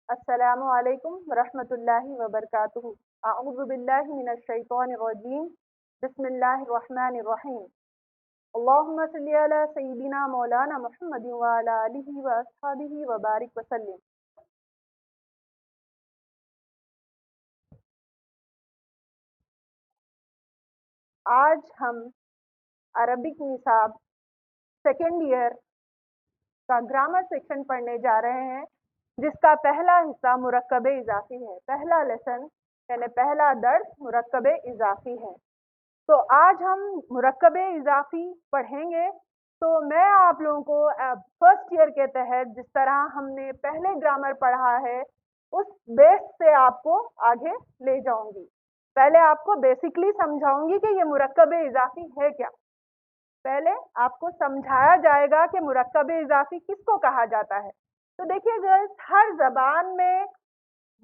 السلام علیکم ورحمۃ اللہ وبرکاتہ۔ اعوذ باللہ من الشیطان الرجیم، بسم اللہ الرحمن الرحیم۔ اللہم صلی علی سیدنا مولانا محمد وعلی آلہ واصحابہ وبارک وسلم۔ آج ہم عربک نصاب سیکنڈ ایئر کا گرامر سیکشن پڑھنے جا رہے ہیں، جس کا پہلا حصہ مرکب اضافی ہے۔ پہلا لیسن یعنی پہلا درس مرکب اضافی ہے۔ تو آج ہم مرکب اضافی پڑھیں گے۔ تو میں آپ لوگوں کو فرسٹ ایئر کے تحت جس طرح ہم نے پہلے گرامر پڑھا ہے اس بیس سے آپ کو آگے لے جاؤں گی۔ پہلے آپ کو بیسکلی سمجھاؤں گی کہ یہ مرکب اضافی ہے کیا۔ پہلے آپ کو سمجھایا جائے گا کہ مرکب اضافی کس کو کہا جاتا ہے۔ تو دیکھیے گرلز، ہر زبان میں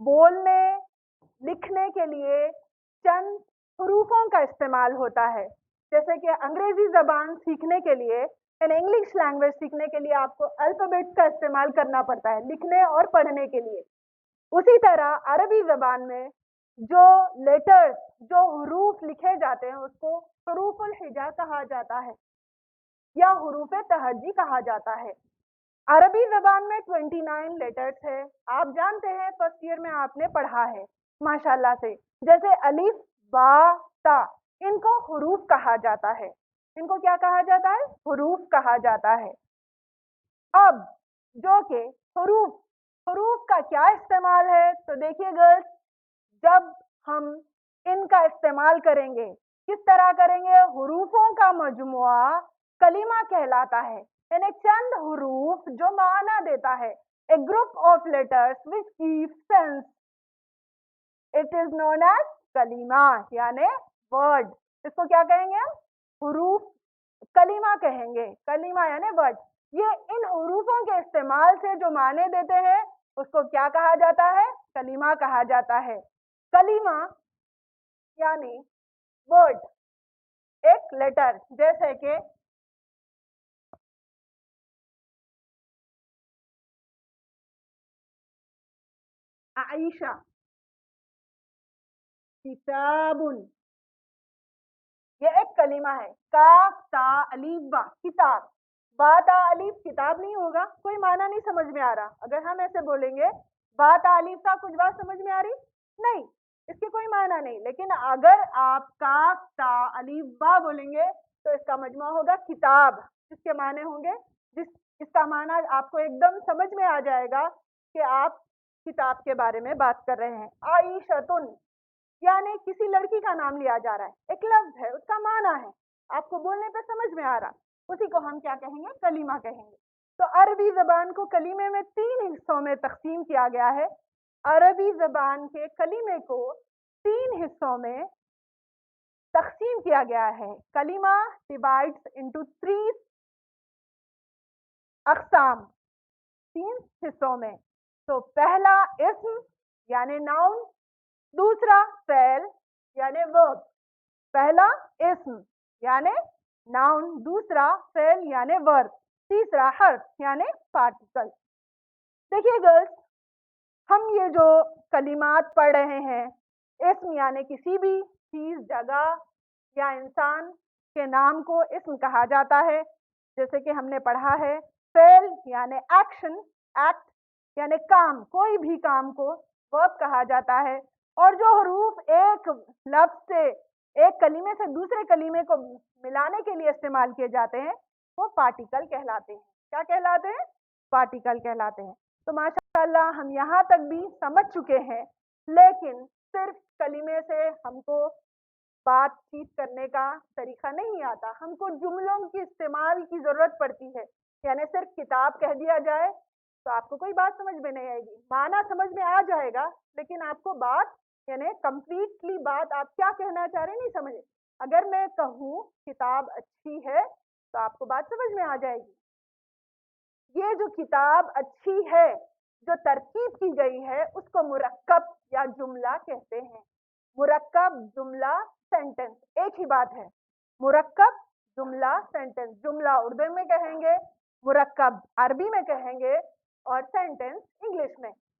بولنے لکھنے کے لیے چند حروفوں کا استعمال ہوتا ہے۔ جیسے کہ انگریزی زبان سیکھنے کے لیے یعنی انگلش لینگویج سیکھنے کے لیے آپ کو الفابیٹ کا استعمال کرنا پڑتا ہے لکھنے اور پڑھنے کے لیے۔ اسی طرح عربی زبان میں جو لیٹرز جو حروف لکھے جاتے ہیں اس کو حروف الہجا کہا جاتا ہے یا حروف تہجی کہا جاتا ہے۔ عربی زبان میں 29 لیٹرز ہے۔ آپ جانتے ہیں فرسٹ ایئر میں آپ نے پڑھا ہے ماشاءاللہ سے، جیسے الف با تا، ان کو حروف کہا جاتا ہے۔ ان کو کیا کہا جاتا ہے؟ حروف کہا جاتا ہے۔ اب جو کہ حروف کا کیا استعمال ہے، تو دیکھیے گرلز، جب ہم ان کا استعمال کریں گے کس طرح کریں گے؟ حروفوں کا مجموعہ کلمہ کہلاتا ہے، یعنی چند حروف جو معنی دیتا ہے۔ A group of letters which gives sense. It is known as کلمہ یعنی ورڈ۔ اس کو کیا کہیں گے ہم؟ حروف کلمہ کہیں گے۔ کلمہ یعنی ورڈ۔ یہ ان حروفوں کے استعمال سے جو معنی دیتے ہیں اس کو کیا کہا جاتا ہے؟ کلمہ کہا جاتا ہے۔ کلمہ یعنی ورڈ، ایک لیٹر، جیسے کہ عائشہ، کتاب، یہ ایک کلمہ ہے۔ کاف تا الف با، کتاب۔ با تا الف کتاب نہیں ہوگا، کوئی معنی نہیں سمجھ میں آ رہا۔ اگر ہم ایسے بولیں گے با تا الف تا، کچھ بات سمجھ میں آ رہی؟ نہیں، اس کے کوئی معنی نہیں۔ لیکن اگر آپ کاف تا الف با بولیں گے تو اس کا مجموعہ ہوگا کتاب، جس کے معنی ہوں گے، اس کا معنی آپ کو ایک دم سمجھ میں آ جائے گا کہ آپ کتاب کے بارے میں بات کر رہے ہیں۔ عائشۃ یعنی کسی لڑکی کا نام لیا جا رہا ہے، ایک لفظ ہے، اس کا معنی ہے، آپ کو بولنے پہ سمجھ میں آ رہا، اسی کو ہم کیا کہیں گے؟ کلمہ کہیں گے۔ تو عربی زبان کو کلمے میں 3 حصوں میں تقسیم کیا گیا ہے۔ عربی زبان کے کلمے کو 3 حصوں میں تقسیم کیا گیا ہے۔ کلمہ ڈیوائڈز انٹو 3 اقسام، 3 حصوں میں۔ تو پہلا اسم یعنی ناؤن، دوسرا فعل یعنی ورب۔ پہلا اسم یعنی ناؤن، دوسرا فعل یعنی ورب، تیسرا حرف یعنی پارٹیکل۔ دیکھیے گرلز، ہم یہ جو کلمات پڑھ رہے ہیں، اسم یعنی کسی بھی چیز، جگہ یا انسان کے نام کو اسم کہا جاتا ہے، جیسے کہ ہم نے پڑھا ہے۔ فعل یعنی ایکشن، ایکٹ یعنی کام، کوئی بھی کام کو ورب کہا جاتا ہے۔ اور جو حروف ایک لفظ سے، ایک کلمے سے دوسرے کلمے کو ملانے کے لیے استعمال کیے جاتے ہیں وہ پارٹیکل کہلاتے ہیں۔ کیا کہلاتے ہیں؟ پارٹیکل کہلاتے ہیں۔ تو ماشاءاللہ ہم یہاں تک بھی سمجھ چکے ہیں، لیکن صرف کلمے سے ہم کو بات چیت کرنے کا طریقہ نہیں آتا، ہم کو جملوں کی استعمال کی ضرورت پڑتی ہے۔ یعنی صرف کتاب کہہ دیا جائے تو آپ کو کوئی بات سمجھ میں نہیں آئے گی، معنی سمجھ میں آ جائے گا لیکن آپ کو بات یعنی کمپلیٹلی بات آپ کیا کہنا چاہ رہے نہیں سمجھے۔ اگر میں کہوں کتاب اچھی ہے تو آپ کو بات سمجھ میں آ جائے گی۔ یہ جو کتاب اچھی ہے جو ترکیب کی گئی ہے اس کو مرکب یا جملہ کہتے ہیں۔ مرکب، جملہ، سینٹنس ایک ہی بات ہے۔ مرکب، جملہ، سینٹنس۔ جملہ اردو میں کہیں گے، مرکب عربی میں کہیں گے، اور سینٹنس انگلش میں۔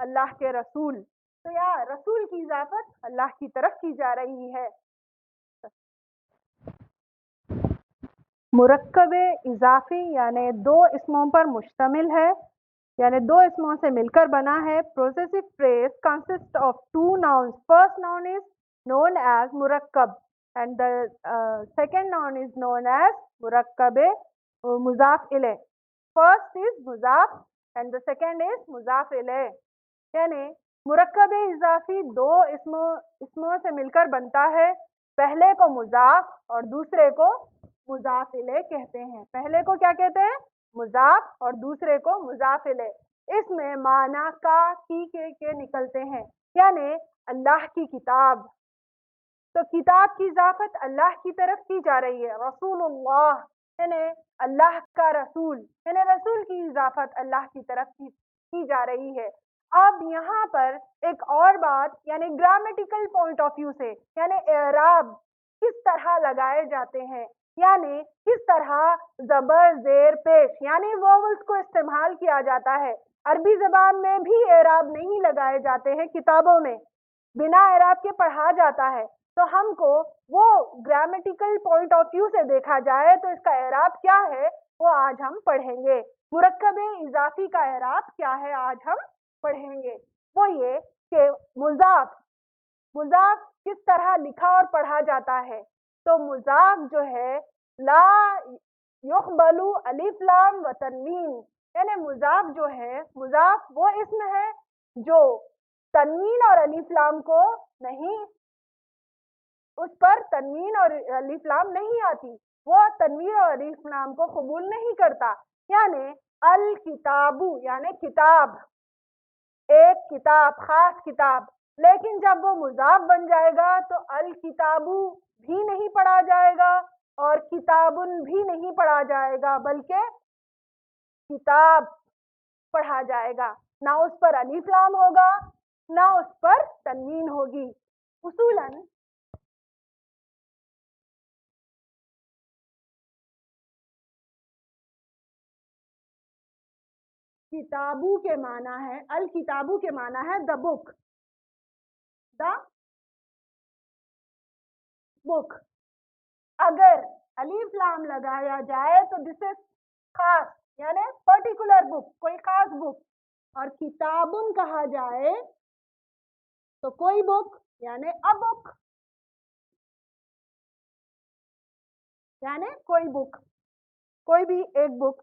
اللہ کے رسول. تو یہاں رسول کی اضافت اللہ کی طرف کی جا رہی ہے. مرکب اضافی یعنی دو اسموں پر مشتمل ہے، یعنی دو اسموں سے مل کر بنا ہے. Possessive phrase consist of two nouns. First noun is known as مرکب and the second noun is known as مرکب مضاف الیہ. first is مضاف and the second is مضاف الیہ. یعنی مرکب اضافی دو اسموں سے مل کر بنتا ہے. پہلے کو مضاف اور دوسرے کو مضاف الیہ کہتے ہیں. پہلے کو کیا کہتے ہیں؟ مضاف اور دوسرے کو مضاف الیہ. اس میں معنی کا کی کے نکلتے ہیں، یعنی اللہ کی کتاب. تو کتاب کی اضافت اللہ کی طرف کی جا رہی ہے. رسول اللہ یعنی اللہ کا رسول، یعنی رسول کی اضافت اللہ کی طرف کی جا رہی ہے. اب یہاں پر ایک اور بات، یعنی گرامیٹیکل پوائنٹ آف ویو سے، یعنی اعراب کس طرح لگائے جاتے ہیں، یعنی کس طرح زبر زیر پیش یعنی ووولز کو استعمال کیا جاتا ہے. عربی زبان میں بھی اعراب نہیں لگائے جاتے ہیں، کتابوں میں بنا اعراب کے پڑھا جاتا ہے. تو ہم کو وہ گرامیٹیکل پوائنٹ آف ویو سے دیکھا جائے تو اس کا اعراب کیا ہے وہ آج ہم پڑھیں گے. مرکب اضافی کا اعراب کیا ہے آج ہم پڑھیں گے. وہ یہ کہ مضاف کس طرح لکھا اور پڑھا جاتا ہے. تو مضاف جو ہے لا یقبل الف لام و تنوین، یعنی مضاف جو ہے، مضاف وہ اسم ہے جو تنوین اور الف لام کو نہیں، اس پر تنوین اور الف لام نہیں آتی، وہ تنوین اور الف لام کو قبول نہیں کرتا. یعنی الکتابو یعنی کتاب، ایک کتاب، خاص کتاب. لیکن جب وہ مضاف بن جائے گا تو الکتابو بھی نہیں پڑھا جائے گا اور کتابن بھی نہیں پڑھا جائے گا، بلکہ کتاب پڑھا جائے گا. نہ اس پر الف لام ہوگا نہ اس پر تنوین ہوگی. اصولاً کتابو کے معنی ہے، الکتابو کے معنی ہے دا بک، دا بک. اگر الف لام لگایا جائے تو دس از خاص، یعنی پرٹیکولر بک، کوئی خاص بک. اور کتابن کہا جائے تو کوئی بک یعنی ا بک، یعنی کوئی بک، کوئی بھی ایک بک.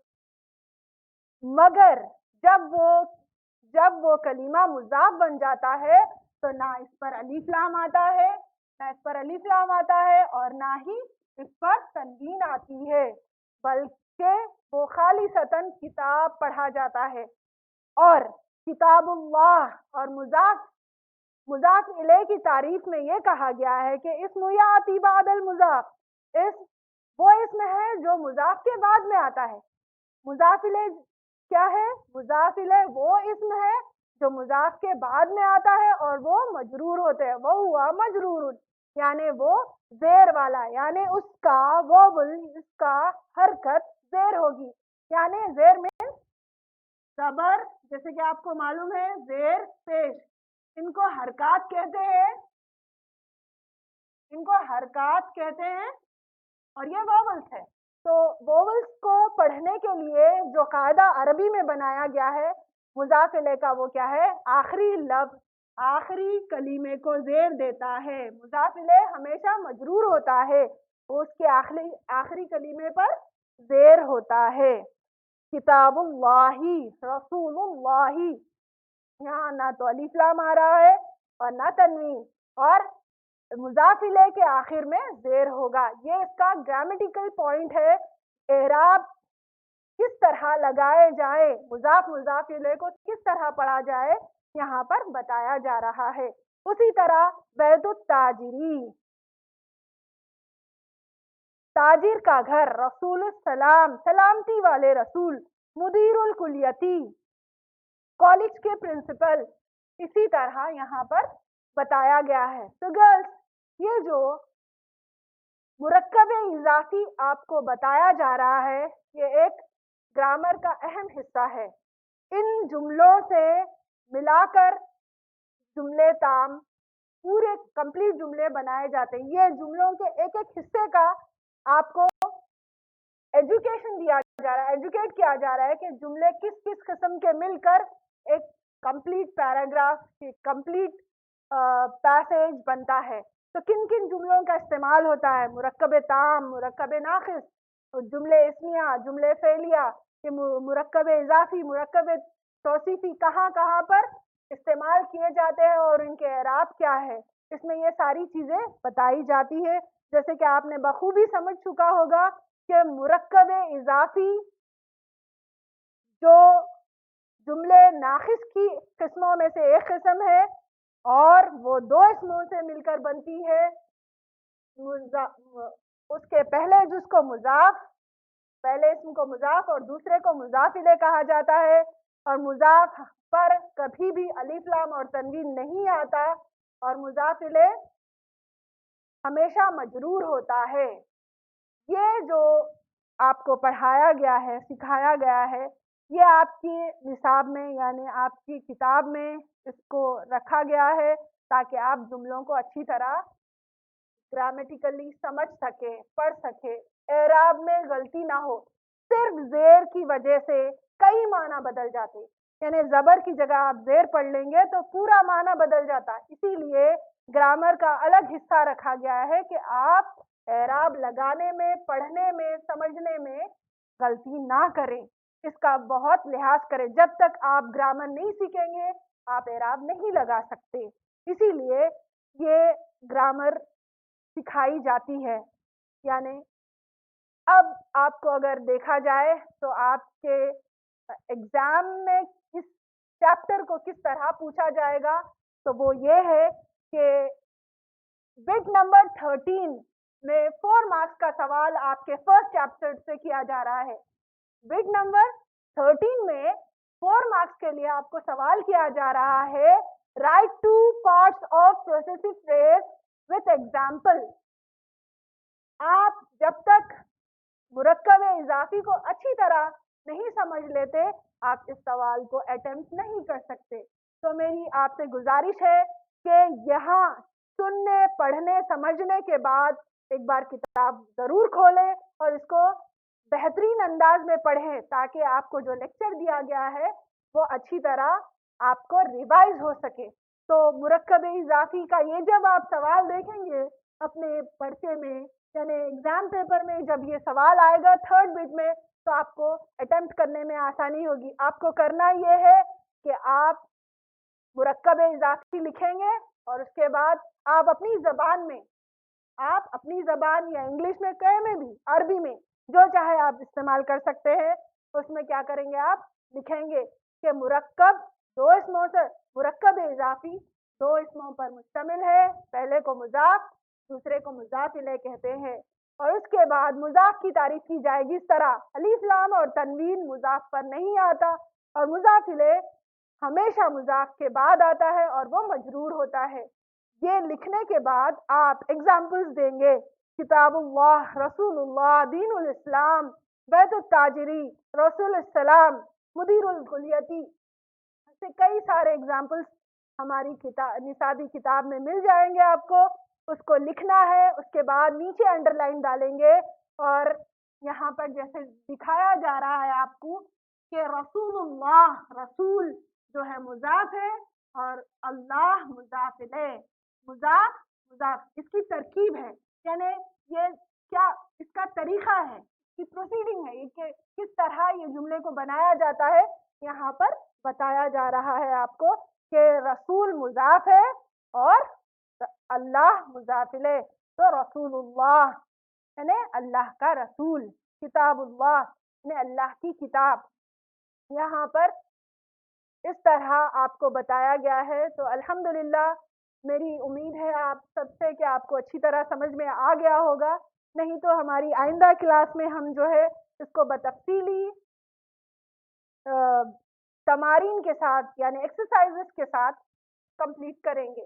مگر جب وہ کلمہ مضاف بن جاتا ہے تو نہ اس پر الف لام آتا ہے، نہ اس پر الف لام آتا ہے اور نہ ہی اس پر تنوین آتی ہے، بلکہ وہ خالصتاً کتاب پڑھا جاتا ہے. اور کتاب اللہ اور مضاف الیہ کی تعریف میں یہ کہا گیا ہے کہ اسم یاتی بعد المضاف، وہ اسم ہے جو مضاف کے بعد میں آتا ہے. مضاف الیہ کیا ہے؟ مضاف الیہ وہ اسم ہے جو مضاف کے بعد میں آتا ہے اور وہ مجرور ہوتے ہیں. وہ ہوا مجرور یعنی وہ زیر والا، یعنی اس کا ووول، اس کا حرکت زیر ہوگی. یعنی زیر میں زبر، جیسے کہ آپ کو معلوم ہے زیر پیش، ان کو حرکات کہتے ہیں، ان کو حرکات کہتے ہیں اور یہ ووولز ہے. تو ووولز کو پڑھنے کے لیے جو قاعدہ عربی میں بنایا گیا ہے مضاف الیہ کا، وہ کیا ہے؟ آخری لفظ، آخری کلمے کو زیر دیتا ہے. مضاف الیہ ہمیشہ مجرور ہوتا ہے، اس کے آخری کلمے پر زیر ہوتا ہے. کتاب اللہ، رسول اللہ، یہاں نہ تو الف لام آ رہا ہے اور نہ تنوین، اور مضاف الیہ کے آخر میں زیر ہوگا. یہ اس کا گرامیٹیکل پوائنٹ ہے. اعراب کس طرح لگائے جائے، مضاف الیہ کو کس طرح پڑھا جائے، یہاں پر بتایا جا رہا ہے. اسی طرح بیت التاجری، تاجر کا گھر. رسول السلام، سلامتی والے رسول. مدیر الکلیتی، کالج کے پرنسپل. اسی طرح یہاں پر بتایا گیا ہے. تو گرلس، یہ جو مرکب اضافی آپ کو بتایا جا رہا ہے یہ ایک گرامر کا اہم حصہ ہے. ان جملوں سے ملا کر جملے تام پورے کمپلیٹ جملے بنائے جاتے ہیں. یہ جملوں کے ایک ایک حصے کا آپ کو ایجوکیشن دیا جا رہا ہے, ایجوکیٹ کیا جا رہا ہے کہ جملے کس کس قسم کے مل کر ایک کمپلیٹ پیراگراف, کمپلیٹ پیسیج بنتا ہے. تو کن کن جملوں کا استعمال ہوتا ہے؟ مرکب تام, مرکب ناقص, جملے اسمیہ, جملے فعلیہ, مرکب اضافی, مرکب توصیفی کہاں کہاں پر استعمال کیے جاتے ہیں اور ان کے اعراب کیا ہے, اس میں یہ ساری چیزیں بتائی جاتی ہے. جیسے کہ آپ نے بخوبی سمجھ چکا ہوگا کہ مرکب اضافی جو جملے ناقص کی قسموں میں سے ایک قسم ہے اور وہ دو اسموں سے مل کر بنتی ہے. اس کے پہلے جز کو مضاف, پہلے اسم کو مضاف اور دوسرے کو مضاف الیہ کہا جاتا ہے, اور مضاف پر کبھی بھی الف لام اور تنوین نہیں آتا, اور مضاف الیہ ہمیشہ مجرور ہوتا ہے. یہ جو آپ کو پڑھایا گیا ہے, سکھایا گیا ہے, یہ آپ کی نصاب میں یعنی آپ کی کتاب میں اس کو رکھا گیا ہے تاکہ آپ جملوں کو اچھی طرح گرامیٹیکلی سمجھ سکیں, پڑھ سکیں, اعراب میں غلطی نہ ہو. صرف زیر کی وجہ سے کئی معنی بدل جاتے, یعنی زبر کی جگہ آپ زیر پڑھ لیں گے تو پورا معنی بدل جاتا. اسی لیے گرامر کا الگ حصہ رکھا گیا ہے کہ آپ اعراب لگانے میں, پڑھنے میں, سمجھنے میں غلطی نہ کریں, اس کا بہت لحاظ کریں. جب تک آپ گرامر نہیں سیکھیں گے آپ اعراب نہیں لگا سکتے. اسی لیے یہ گرامر سکھائی جاتی ہے. یعنی اب آپ کو اگر دیکھا جائے تو آپ کے ایگزام میں کس چیپٹر کو کس طرح پوچھا جائے گا, تو وہ یہ ہے کہ بٹ نمبر 13 میں 4 مارکس کا سوال آپ کے فرسٹ چیپٹر سے کیا جا رہا ہے. بٹ نمبر 13 میں 4 مارکس کے لیے آپ کو سوال کیا جا رہا ہے, right 2 parts of possessive phrase with example. آپ جب تک مرکب اضافی کو اچھی طرح نہیں سمجھ لیتے آپ اس سوال کو اٹیمپٹ نہیں کر سکتے. تو میری آپ سے گزارش ہے کہ یہاں سننے, پڑھنے, سمجھنے کے بعد ایک بار کتاب ضرور کھولیں اور اس کو بہترین انداز میں پڑھیں تاکہ آپ کو جو لیکچر دیا گیا ہے وہ اچھی طرح آپ کو ریوائز ہو سکے. تو مرکب اضافی کا یہ جب آپ سوال دیکھیں گے اپنے پرچے میں یعنی ایگزام پیپر میں, جب یہ سوال آئے گا تھرڈ بٹ میں, تو آپ کو اٹیمپٹ کرنے میں آسانی ہوگی. آپ کو کرنا یہ ہے کہ آپ مرکب اضافی لکھیں گے اور اس کے بعد آپ اپنی زبان میں, آپ اپنی زبان یا انگلش میں, کہیں میں بھی, عربی میں, جو چاہے آپ استعمال کر سکتے ہیں, اس میں کیا کریں گے, آپ لکھیں گے کہ مرکب دو اسموں سے, مرکب اضافی دو اسموں پر مشتمل ہے. پہلے کو مضاف, دوسرے کو مضاف الیہ کہتے ہیں. اور اس کے بعد مضاف کی تعریف کی جائے گی اس طرح, الف لام اور تنوین مضاف پر نہیں آتا, اور مضاف الیہ ہمیشہ مضاف کے بعد آتا ہے اور وہ مجرور ہوتا ہے. یہ لکھنے کے بعد آپ ایگزامپلز دیں گے, کتاب اللہ, رسول اللہ, دین الاسلام, بیت التاجری, رسول السلام, مدیر الکلیتی, سے کئی سارے ایگزامپلز ہماری نصابی کتاب میں مل جائیں گے آپ کو. اس کو لکھنا ہے, اس کے بعد نیچے انڈر لائن ڈالیں گے, اور یہاں پر جیسے دکھایا جا رہا ہے آپ کو کہ رسول اللہ, رسول جو ہے مضاف ہے اور اللہ مضاف الیہ, مضاف مضاف, اس کی ترکیب ہے. یعنی یہ کیا اس کا طریقہ ہے, اس کی پروسیڈنگ ہے, یہ کہ کس طرح یہ جملے کو بنایا جاتا ہے, یہاں پر بتایا جا رہا ہے آپ کو کہ رسول مضاف ہے اور اللہ مضاف الیہ. تو رسول اللہ یعنی اللہ کا رسول, کتاب اللہ یعنی اللہ کی کتاب. یہاں پر اس طرح آپ کو بتایا گیا ہے. تو الحمدللہ میری امید ہے آپ سب سے کہ آپ کو اچھی طرح سمجھ میں آ گیا ہوگا. نہیں تو ہماری آئندہ کلاس میں ہم جو ہے اس کو بتفصیلی تمارین کے ساتھ یعنی ایکسرسائزز کے ساتھ کمپلیٹ کریں گے.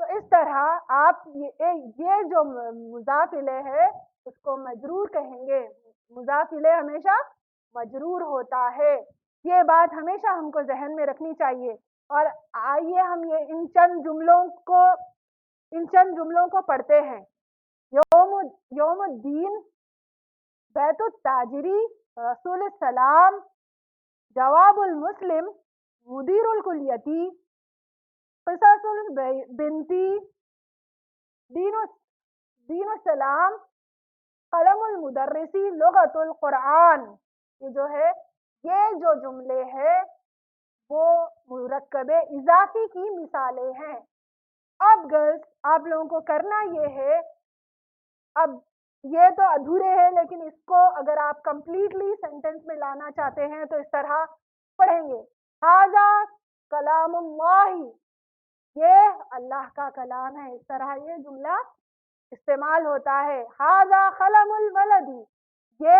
تو اس طرح آپ یہ جو مضاف الیہ ہے اس کو مجرور کہیں گے. مضاف الیہ ہمیشہ مجرور ہوتا ہے. یہ بات ہمیشہ ہم کو ذہن میں رکھنی چاہیے. اور آئیے ہم ان چند جملوں کو پڑھتے ہیں. یوم الدین، بیت التاجری، رسول السلام، جواب المسلم، مدیر الکلیتی، قصص البنتی، دین السلام، قلم المدرسی، لغت القرآن. یہ جو جملے ہیں وہ مرکب اضافی کی مثالیں ہیں. اب گرلس آپ لوگوں کو کرنا یہ ہے، اب یہ تو ادھورے ہیں لیکن اس کو اگر آپ کمپلیٹلی سینٹینس میں لانا چاہتے ہیں تو اس طرح پڑھیں گے. ھذا کلام اللہ، یہ اللہ کا کلام ہے. اس طرح یہ جملہ استعمال ہوتا ہے. ھذا قلم الولد، یہ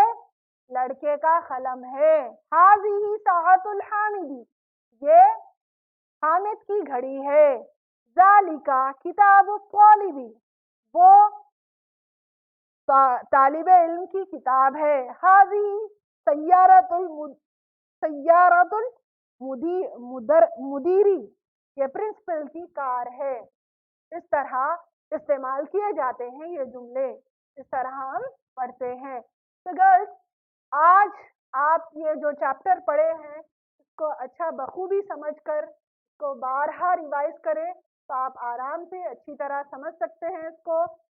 لڑکے کا قلم ہے. ھذہ ساعۃ الحامد، یہ حامد کی گھڑی ہے. ذالک کتاب الطالب، وہ طالب علم کی کتاب ہے. ھذہ سیارۃ المدیری، یہ پرنسپل کی کار ہے. اس طرح استعمال کیے جاتے ہیں یہ جملے. اس طرح ہم پڑھتے ہیں. تو گرلس آج آپ یہ جو چیپٹر پڑھے ہیں اس کو اچھا بخوبی سمجھ کر اس کو بارہا ریوائز کریں تو آپ آرام سے اچھی طرح سمجھ سکتے ہیں اس کو،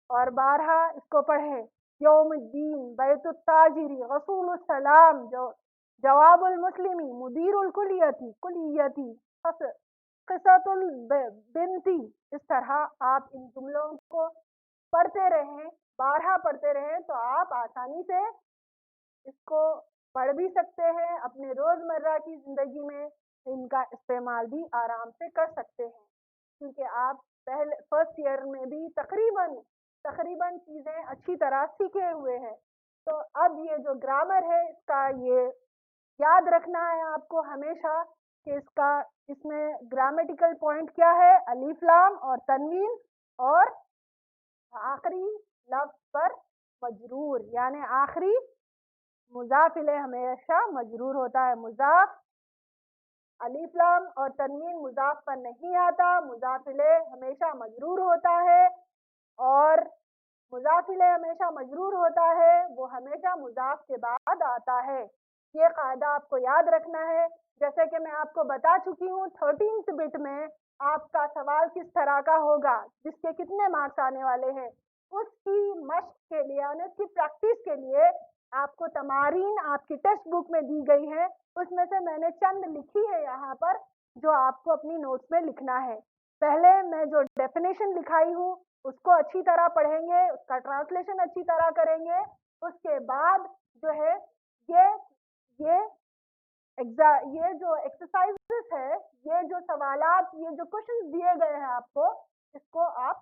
اور بارہا اس کو پڑھیں. یوم الدین، بیت التاجری، رسول السلام، جواب المسلمی، مدیر الکلیتی، قصۃ البنتی. اس طرح آپ ان جملوں کو پڑھتے رہیں، بارہا پڑھتے رہیں تو آپ آسانی سے اس کو پڑھ بھی سکتے ہیں. اپنے روزمرہ کی زندگی میں ان کا استعمال بھی آرام سے کر سکتے ہیں، کیونکہ آپ فرسٹ ایئر میں بھی تقریباً چیزیں اچھی طرح سیکھے ہوئے ہیں. تو اب یہ جو گرامر ہے اس کا یہ یاد رکھنا ہے آپ کو ہمیشہ کہ اس میں گرامیٹیکل پوائنٹ کیا ہے. الف لام اور تنوین، اور آخری لفظ پر مجرور، یعنی آخری مضاف الیہ ہمیشہ مجرور ہوتا ہے. مضاف الف لام اور تنوین مضاف پر نہیں آتا، مضاف الیہ ہمیشہ مجرور ہوتا ہے. اور مضاف الیہ ہمیشہ مجرور ہوتا ہے، وہ ہمیشہ مضاف کے بعد آتا ہے. یہ قاعدہ آپ کو یاد رکھنا ہے. جیسے کہ میں آپ کو بتا چکی ہوں 13th بٹ میں آپ کا سوال کس طرح کا ہوگا، جس کے کتنے مارکس آنے والے ہیں. اس کی مشق کے لیے، یعنی اس کی پریکٹس کے لیے آپ کو تمارین آپ کی ٹیکسٹ بک میں دی گئی ہے. اس میں سے میں نے چند لکھی ہے یہاں پر جو آپ کو اپنی نوٹس میں لکھنا ہے. پہلے میں جو ڈیفینیشن لکھائی ہوں اس کو اچھی طرح پڑھیں گے، اس کا ٹرانسلیشن اچھی طرح کریں گے. اس کے بعد جو ہے یہ جو ایکسرسائز ہے، یہ جو سوالات، یہ جو کوشچن دیے گئے ہیں آپ کو، اس کو آپ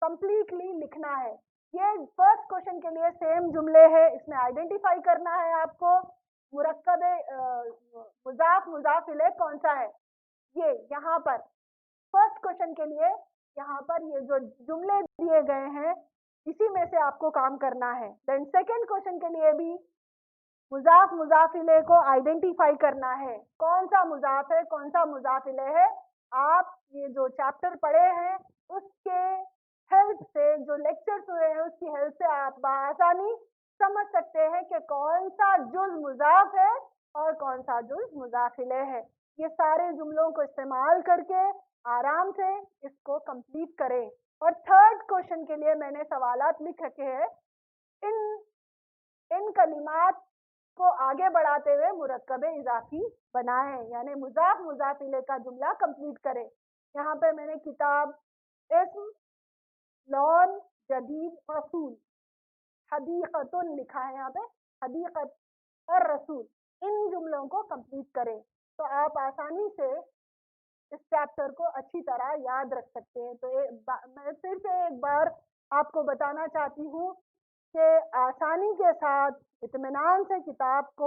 کمپلیٹلی لکھنا ہے. یہ فرسٹ کوشچن کے لیے سیم جملے ہے. اس میں آئیڈینٹیفائی کرنا ہے آپ کو مرکب مضاف الیہ کون سا ہے. یہ یہاں پر فرسٹ کوشچن کے لیے یہاں پر یہ جو جملے دیے گئے ہیں اسی میں سے آپ کو کام کرنا ہے. دین سیکنڈ کوشچن کے لیے بھی مضاف الیہ کو آئیڈینٹیفائی کرنا ہے. کون سا مضاف ہے، کون سا مضاف الیہ ہے. آپ یہ جو چیپٹر پڑھے ہیں اس کے ہیلپ سے، جو لیکچرز ہوئے ہیں اس کی ہیلپ سے آپ بآسانی سمجھ سکتے ہیں کہ کون سا جز مضاف ہے اور کون سا جز مضاف الیہ ہے. یہ سارے جملوں کو استعمال کر کے آرام سے اس کو کمپلیٹ کریں. اور تھرڈ کوشچن کے لیے میں نے سوالات لکھ رکھے ہیں. ان کلمات کو آگے بڑھاتے ہوئے مرکب اضافی بنائیں، یعنی مضاف الیہ کا جملہ کمپلیٹ کریں. یہاں پہ میں نے کتاب، اسم، لون، جدید، رسول، حدیقۃ لکھا ہے. یہاں پہ حدیقت اور رسول، ان جملوں کو کمپلیٹ کریں تو آپ آسانی سے اس چیپٹر کو اچھی طرح یاد رکھ سکتے ہیں. تو میں پھر سے ایک بار آپ کو بتانا چاہتی ہوں کہ آسانی کے ساتھ اطمینان سے کتاب کو